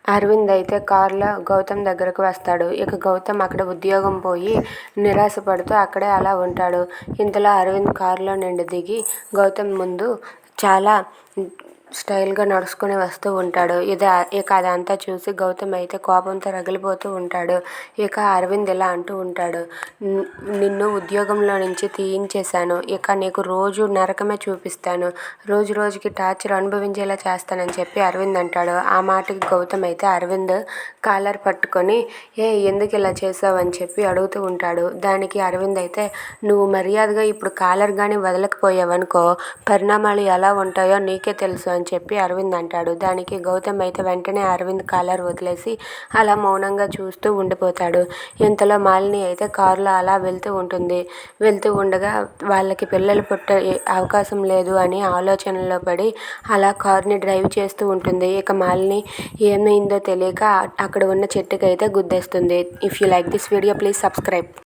అరవింద్ అయితే కారులో గౌతమ్ దగ్గరకు వస్తాడు. ఇక గౌతమ్ అక్కడ ఉద్యోగం పోయి నిరాశపడుతూ అక్కడే అలా ఉంటాడు. ఇంతలో అరవింద్ కారులో నుండి దిగి గౌతమ్ ముందు చాలా స్టైల్గా నడుచుకుని వస్తూ ఉంటాడు. ఇక అదంతా చూసి గౌతమ్ అయితే కోపంతో రగిలిపోతూ ఉంటాడు. ఇక అరవింద్ ఇలా అంటూ ఉంటాడు, నిన్ను ఉద్యోగంలో నుంచి తీయించేశాను. ఇక నీకు రోజు నరకమే చూపిస్తాను. రోజు రోజుకి టార్చర్ అనుభవించేలా చేస్తానని చెప్పి అరవింద్ అంటాడు. ఆ మాటకి గౌతమ్ అయితే అరవింద్ కాలర్ పట్టుకొని ఎందుకు ఇలా చేసావు అని చెప్పి అడుగుతూ ఉంటాడు. దానికి అరవింద్ అయితే, నువ్వు మర్యాదగా ఇప్పుడు కాలర్ కానీ వదలకపోయావనుకో పరిణామాలు ఎలా ఉంటాయో నీకే తెలుసు అని చెప్పి అరవింద్ అంటాడు. దానికి గౌతమ్ అయితే వెంటనే అరవింద్ కాలర్ వదిలేసి అలా మౌనంగా చూస్తూ ఉండిపోతాడు. ఇంతలో మాలిని అయితే కారులో అలా వెళ్తూ ఉంటుంది. వెళ్తూ ఉండగా వాళ్ళకి పిల్లలు పుట్టే అవకాశం లేదు అని ఆలోచనలో పడి అలా కార్ని డ్రైవ్ చేస్తూ ఉంటుంది. ఇక మాలిని ఏమైందో తెలియక అక్కడ ఉన్న చెట్టుకైతే గుద్దేస్తుంది. If you like this video please subscribe.